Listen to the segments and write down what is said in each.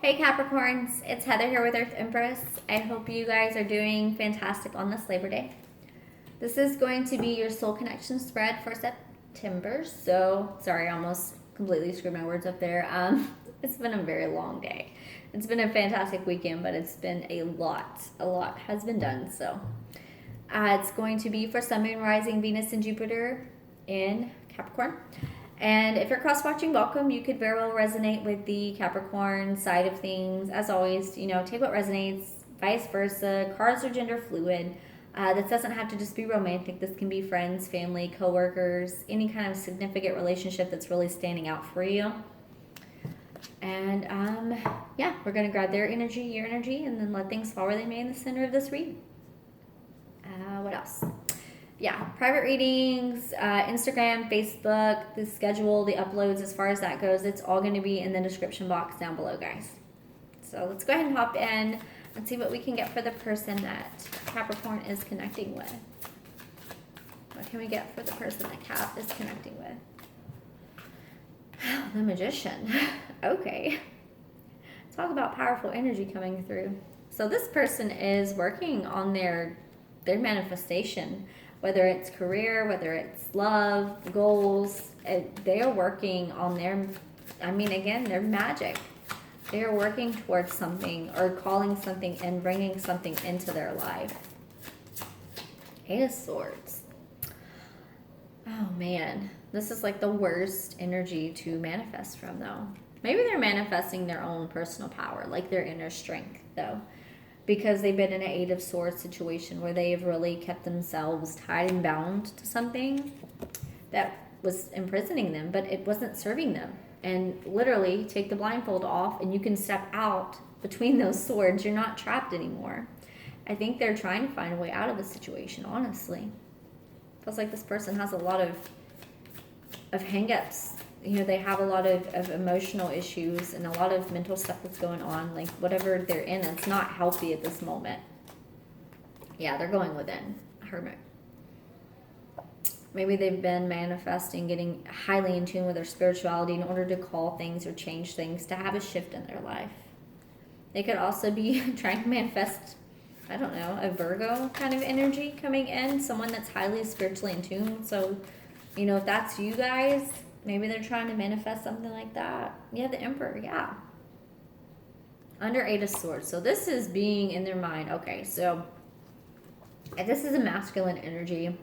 Hey Capricorns, it's Heather here with Earth Empress. I hope you guys are doing fantastic on this Labor Day. This is going to be your soul connection spread for September. So, sorry, I almost completely screwed my words up there. It's been a very long day. It's been a fantastic weekend, but it's been a lot. A lot has been done. So, it's going to be for Sun, Moon, Rising, Venus, and Jupiter in Capricorn. And if you're cross-watching, welcome. You could very well resonate with the Capricorn side of things. As always, take what resonates, vice versa. Cards are gender fluid. This doesn't have to just be romantic. This can be friends, family, coworkers, any kind of significant relationship that's really standing out for you. And yeah, we're going to grab their energy, your energy, and then let things fall where they may in the center of this read. What else? Yeah, private readings, Instagram, Facebook, the schedule, the uploads, as far as that goes, it's all going to be in the description box down below, guys. So let's go ahead and hop in and see what we can get for the person that Capricorn is connecting with. What can we get for the person that Cap is connecting with? The Magician. Okay. Talk about powerful energy coming through. So this person is working on their manifestation. Whether it's career, whether it's love, goals, they are working on their magic. They are working towards something or calling something and bringing something into their life. Eight of Swords. Oh man, this is like the worst energy to manifest from though. Maybe they're manifesting their own personal power, like their inner strength though. Because they've been in an Eight of Swords situation where they've really kept themselves tied and bound to something that was imprisoning them, but it wasn't serving them. And literally, take the blindfold off and you can step out between those swords. You're not trapped anymore. I think they're trying to find a way out of the situation, honestly. Feels like this person has a lot of hang-ups. They have a lot of emotional issues and a lot of mental stuff that's going on. Like, whatever they're in, it's not healthy at this moment. Yeah, they're going within. Hermit. Maybe they've been manifesting, getting highly in tune with their spirituality in order to call things or change things, to have a shift in their life. They could also be trying to manifest, I don't know, a Virgo kind of energy coming in. Someone that's highly spiritually in tune. So, if that's you guys, maybe they're trying to manifest something like that. Yeah, the Emperor, yeah. Under Eight of Swords. So this is being in their mind. Okay, so this is a masculine energy.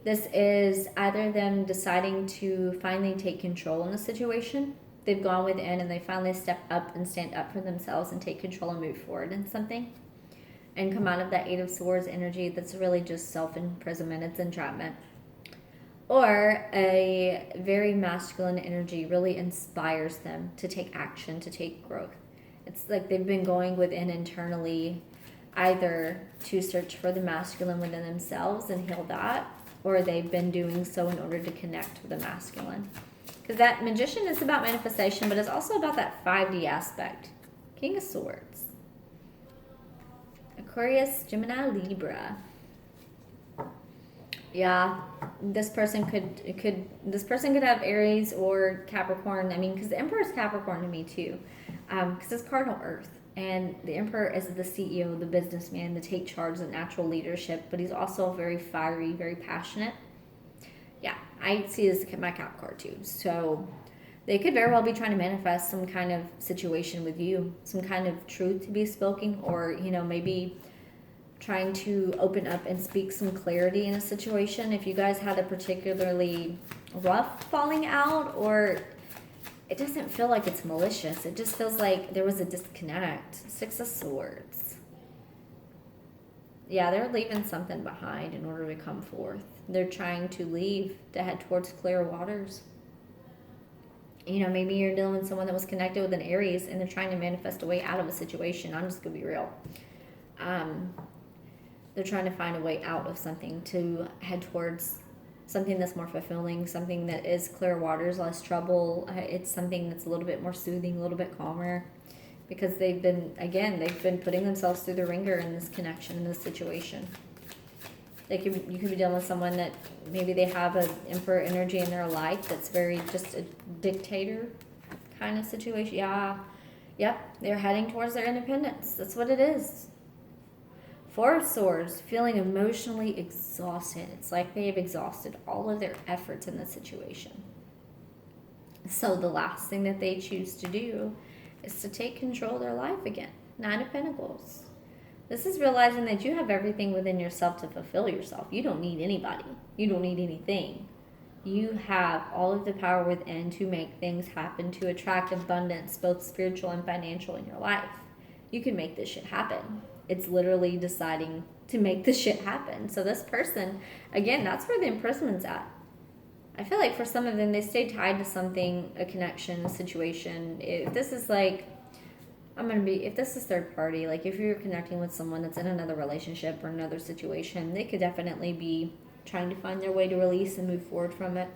This is either them deciding to finally take control in the situation. They've gone within and they finally step up and stand up for themselves and take control and move forward in something. And come out of that Eight of Swords energy that's really just self-imprisonment. It's entrapment. Or a very masculine energy really inspires them to take action, to take growth. It's like they've been going within internally, either to search for the masculine within themselves and heal that, or they've been doing so in order to connect with the masculine. Because that Magician is about manifestation, but it's also about that 5D aspect. King of Swords. Aquarius, Gemini, Libra. Yeah, this person could have Aries or Capricorn. I mean, because the Emperor is Capricorn to me too, because it's cardinal Earth, and the Emperor is the CEO, the businessman, the take charge, the natural leadership. But he's also very fiery, very passionate. Yeah, I see this as my Cap card too. So they could very well be trying to manifest some kind of situation with you, some kind of truth to be spoken, or maybe trying to open up and speak some clarity in a situation. If you guys had a particularly rough falling out, or it doesn't feel like it's malicious, it just feels like there was a disconnect. Six of Swords. Yeah, they're leaving something behind in order to come forth. They're trying to leave to head towards clear waters. Maybe you're dealing with someone that was connected with an Aries and they're trying to manifest a way out of a situation. I'm just gonna be real. They're trying to find a way out of something to head towards something that's more fulfilling, something that is clear waters, less trouble. It's something that's a little bit more soothing, a little bit calmer, because they've been putting themselves through the ringer in this connection, in this situation. You could be dealing with someone that maybe they have an Emperor energy in their life that's very just a dictator kind of situation. Yeah, Yep, they're heading towards their independence. That's what it is. Four of Swords, feeling emotionally exhausted. It's like they've exhausted all of their efforts in the situation. So the last thing that they choose to do is to take control of their life again. Nine of Pentacles. This is realizing that you have everything within yourself to fulfill yourself. You don't need anybody. You don't need anything. You have all of the power within to make things happen, to attract abundance, both spiritual and financial, in your life. You can make this shit happen. It's literally deciding to make this shit happen. So this person, again, that's where the Empressment's at. I feel like for some of them, they stay tied to something, a connection, a situation. If this is like, if this is third party, like if you're connecting with someone that's in another relationship or another situation, they could definitely be trying to find their way to release and move forward from it.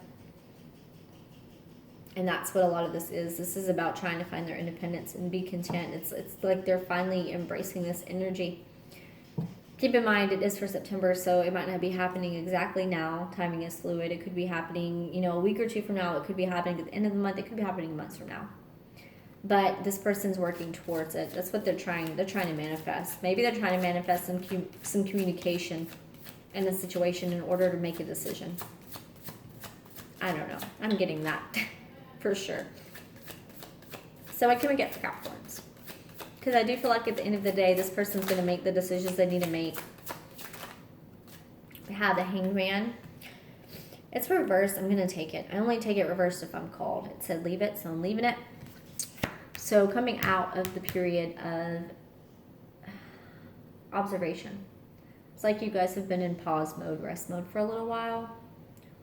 And that's what a lot of this is. This is about trying to find their independence and be content. It's like they're finally embracing this energy. Keep in mind, it is for September, so it might not be happening exactly now. Timing is fluid. It could be happening, a week or two from now. It could be happening at the end of the month. It could be happening months from now. But this person's working towards it. That's what they're trying to manifest. Maybe they're trying to manifest some communication in the situation in order to make a decision. I don't know. I'm getting that for sure. So what can we get for Capricorns? Because I do feel like at the end of the day, this person's going to make the decisions they need to make. We have the Hangman. It's reversed. I'm going to take it. I only take it reversed if I'm called. It said leave it, so I'm leaving it. So coming out of the period of observation. It's like you guys have been in pause mode, rest mode for a little while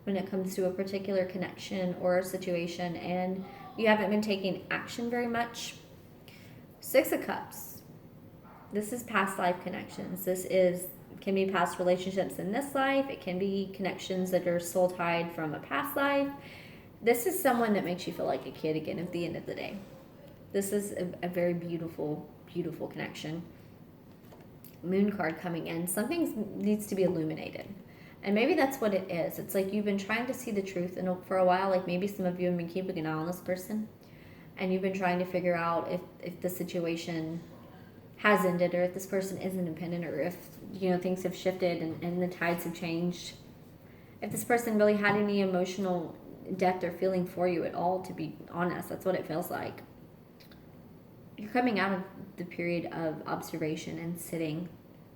when it comes to a particular connection or a situation, and you haven't been taking action very much. Six of Cups. This is past life connections. Can be past relationships in this life. It can be connections that are soul tied from a past life. This is someone that makes you feel like a kid again at the end of the day. This is a very beautiful, beautiful connection. Moon card coming in. Something needs to be illuminated. And maybe that's what it is. It's like you've been trying to see the truth and for a while. Like maybe some of you have been keeping an eye on this person. And you've been trying to figure out if the situation has ended, or if this person is independent, or if, things have shifted and the tides have changed. If this person really had any emotional depth or feeling for you at all, to be honest. That's what it feels like. You're coming out of the period of observation and sitting,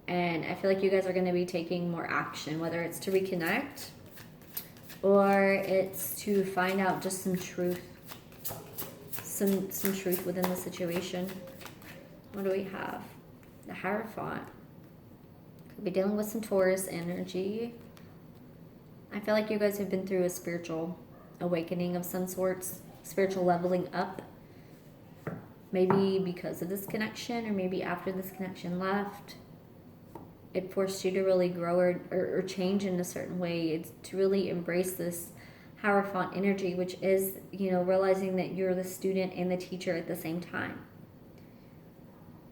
and I feel like you guys are going to be taking more action, whether it's to reconnect or it's to find out just some truth, some truth within the situation. What do we have? The Hierophant. Could be dealing with some Taurus energy. I feel like you guys have been through a spiritual awakening of some sorts, spiritual leveling up. Maybe because of this connection, or maybe after this connection left, it forced you to really grow or change in a certain way. It's to really embrace this Hierophant energy, which is, realizing that you're the student and the teacher at the same time.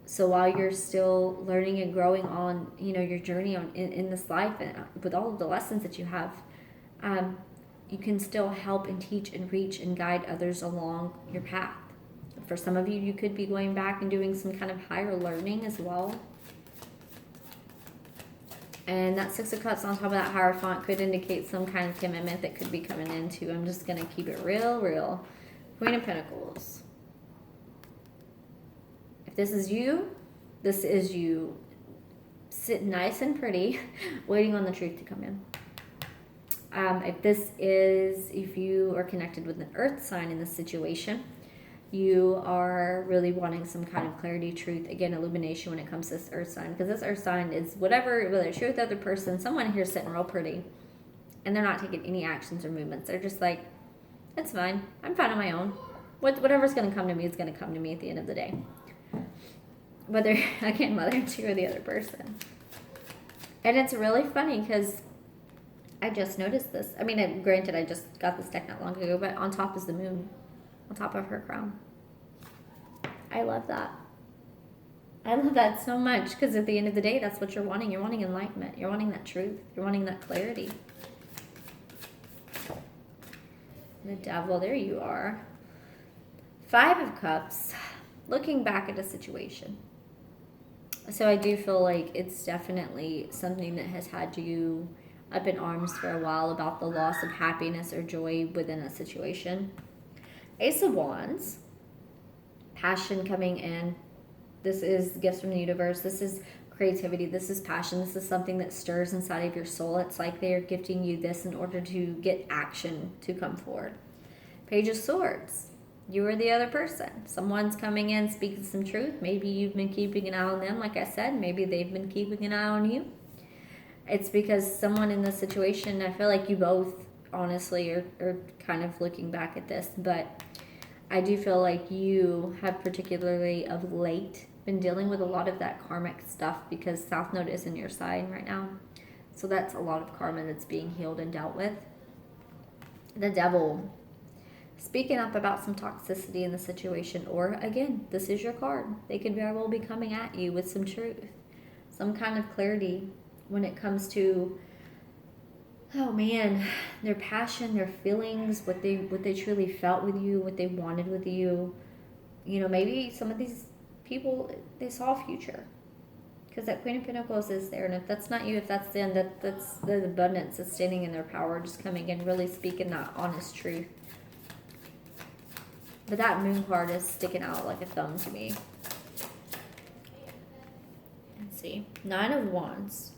So while you're still learning and growing on, your journey in this life, and with all of the lessons that you have, you can still help and teach and reach and guide others along your path. For some of you, you could be going back and doing some kind of higher learning as well. And that Six of Cups on top of that Hierophant could indicate some kind of commitment that could be coming into. I'm just going to keep it real. Queen of Pentacles. If this is you, this is you. Sit nice and pretty, waiting on the truth to come in. If you are connected with an earth sign in this situation, you are really wanting some kind of clarity, truth, again, illumination when it comes to this earth sign. Because this earth sign is whether it's you with the other person, someone here sitting real pretty, and they're not taking any actions or movements. They're just like, it's fine. I'm fine on my own. Whatever's going to come to me is going to come to me at the end of the day. Whether it's you or the other person. And it's really funny because I just noticed this. I mean, granted, I just got this deck not long ago, but on top is the moon. On top of her crown. I love that. I love that so much, because at the end of the day, that's what you're wanting. You're wanting enlightenment. You're wanting that truth. You're wanting that clarity. The Devil, there you are. Five of Cups. looking back at a situation. So I do feel like it's definitely something that has had you up in arms for a while about the loss of happiness or joy within a situation. Ace of Wands, passion coming in. This is gifts from the universe. This is creativity. This is passion. This is something that stirs inside of your soul. It's like they're gifting you this in order to get action to come forward. Page of Swords. You are the other person. Someone's coming in speaking some truth. Maybe you've been keeping an eye on them, like I said. Maybe they've been keeping an eye on you. It's because someone in this situation, I feel like you both, honestly, are kind of looking back at this. But I do feel like you have particularly of late been dealing with a lot of that karmic stuff because South Node is in your sign right now. So that's a lot of karma that's being healed and dealt with. The Devil. Speaking up about some toxicity in the situation, or again, this is your card. They could very well be coming at you with some truth, some kind of clarity when it comes to, oh man, their passion, their feelings, what they truly felt with you, what they wanted with you. You know, maybe some of these people, they saw a future, because that Queen of Pentacles is there, and if that's not you, if that's them, that's the abundance that's standing in their power, just coming in, really speaking that honest truth. But that Moon card is sticking out like a thumb to me. Let's see. 9 of Wands.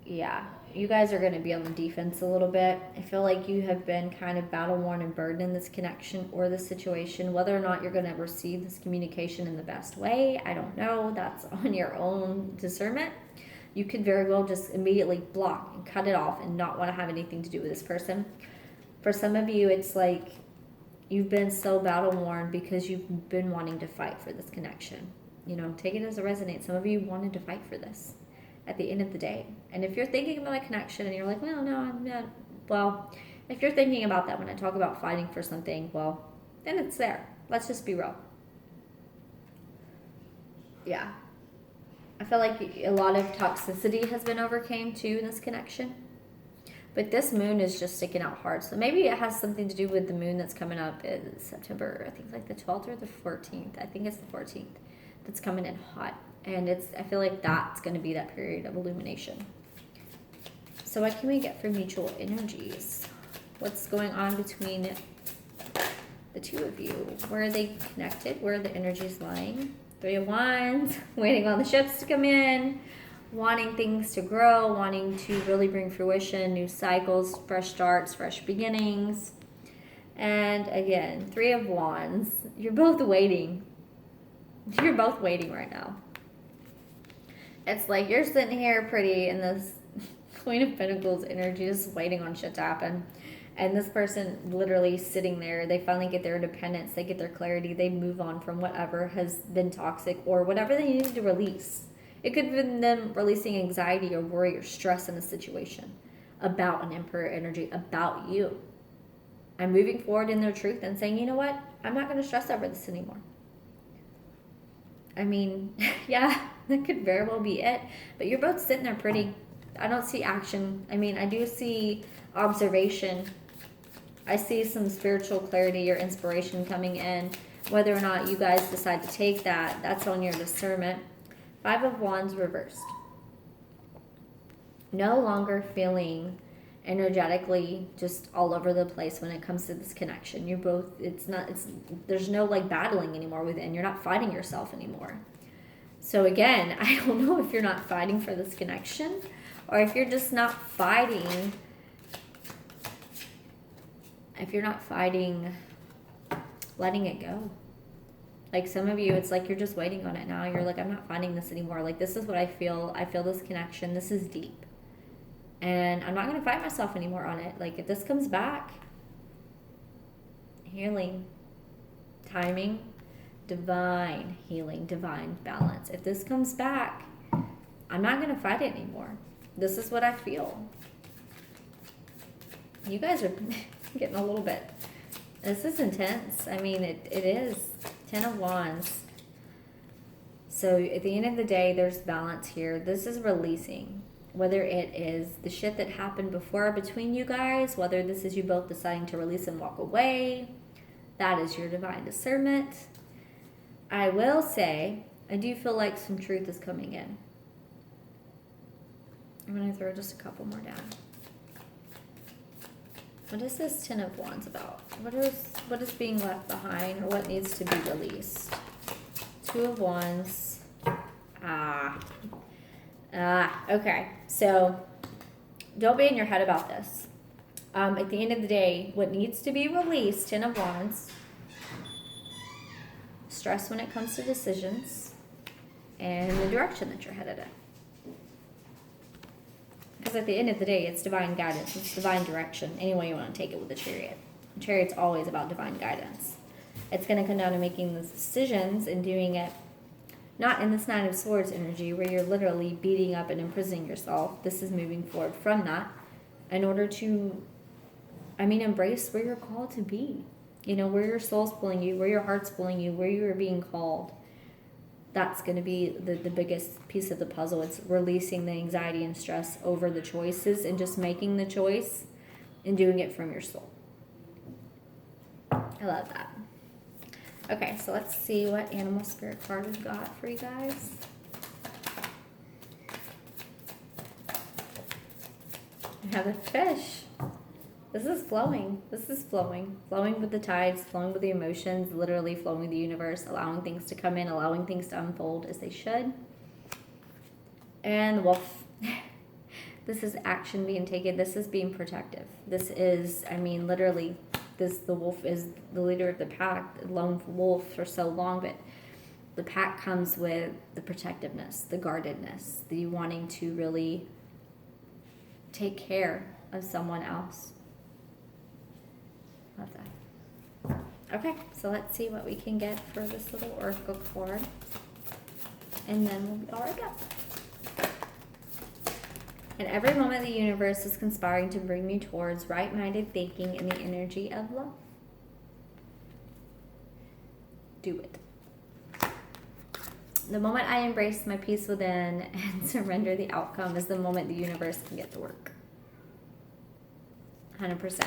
Yeah, you guys are going to be on the defense a little bit. I feel like you have been kind of battle-worn and burdened in this connection or this situation. Whether or not you're going to receive this communication in the best way, I don't know. That's on your own discernment. You could very well just immediately block and cut it off and not want to have anything to do with this person. For some of you, it's like you've been so battle-worn because you've been wanting to fight for this connection. You know, take it as it resonates. Some of you wanted to fight for this at the end of the day. And if you're thinking about a connection and you're like, well, no, I'm not. Well, if you're thinking about that when I talk about fighting for something, well, then it's there. Let's just be real. Yeah. I feel like a lot of toxicity has been overcame too in this connection. But this moon is just sticking out hard. So maybe it has something to do with the moon that's coming up in September. I think like the 12th or the 14th. I think it's the 14th that's coming in hot. And I feel like that's going to be that period of illumination. So what can we get for mutual energies? What's going on between the two of you? Where are they connected? Where are the energies lying? 3 of Wands, waiting on the ships to come in. Wanting things to grow, wanting to really bring fruition, new cycles, fresh starts, fresh beginnings. And again, 3 of Wands. You're both waiting. You're both waiting right now. It's like you're sitting here pretty in this Queen of Pentacles energy, just waiting on shit to happen. And this person literally sitting there, they finally get their independence, they get their clarity, they move on from whatever has been toxic or whatever they needed to release. It could have been them releasing anxiety or worry or stress in a situation about an Emperor energy, about you. And moving forward in their truth and saying, you know what? I'm not going to stress over this anymore. I mean, yeah, that could very well be it. But you're both sitting there pretty. I don't see action. I mean, I do see observation. I see some spiritual clarity or inspiration coming in. Whether or not you guys decide to take that, that's on your discernment. 5 of Wands reversed. No longer feeling energetically just all over the place when it comes to this connection. You're both, there's no like battling anymore within. You're not fighting yourself anymore. So again, I don't know if you're not fighting for this connection or if you're just not fighting. If you're not fighting, letting it go. Like some of you, it's like you're just waiting on it now. You're like, I'm not fighting this anymore. Like this is what I feel. I feel this connection. This is deep. And I'm not going to fight myself anymore on it. Like if this comes back, healing, timing, divine healing, divine balance. If this comes back, I'm not going to fight it anymore. This is what I feel. You guys are getting a little bit, this is intense. I mean, it is. 10 of Wands. So at the end of the day, there's balance here. This is releasing. Whether it is the shit that happened before between you guys, whether this is you both deciding to release and walk away, that is your divine discernment. I will say, I do feel like some truth is coming in. I'm going to throw just a couple more down. What is this Ten of Wands about? What is being left behind, or what needs to be released? Two of Wands. Okay. So don't be in your head about this. At the end of the day, what needs to be released, Ten of Wands, stress when it comes to decisions and the direction that you're headed in. Because at the end of the day, it's divine guidance. It's divine direction, any way you want to take it with the Chariot. The Chariot's always about divine guidance. It's going to come down to making those decisions and doing it not in this Nine of Swords energy where you're literally beating up and imprisoning yourself. This is moving forward from that in order to, embrace where you're called to be. You know, where your soul's pulling you, where your heart's pulling you, where you are being called. That's going to be the biggest piece of the puzzle. It's releasing the anxiety and stress over the choices and just making the choice and doing it from your soul. I love that. Okay, so let's see what animal spirit card we've got for you guys. I have a fish. This is flowing. This is flowing. Flowing with the tides, flowing with the emotions, literally flowing with the universe, allowing things to come in, allowing things to unfold as they should. And the wolf. This is action being taken. This is being protective. This is, literally, the wolf is the leader of the pack, the lone wolf for so long, but the pack comes with the protectiveness, the guardedness, the wanting to really take care of someone else. Love that. Okay, so let's see what we can get for this little oracle card. And then we'll be all right up. In every moment, the universe is conspiring to bring me towards right-minded thinking and the energy of love. Do it. The moment I embrace my peace within and surrender the outcome is the moment the universe can get to work. 100%.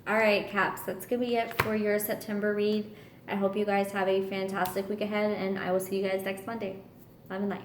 All right, Caps, that's going to be it for your September read. I hope you guys have a fantastic week ahead, and I will see you guys next Monday. Love and light.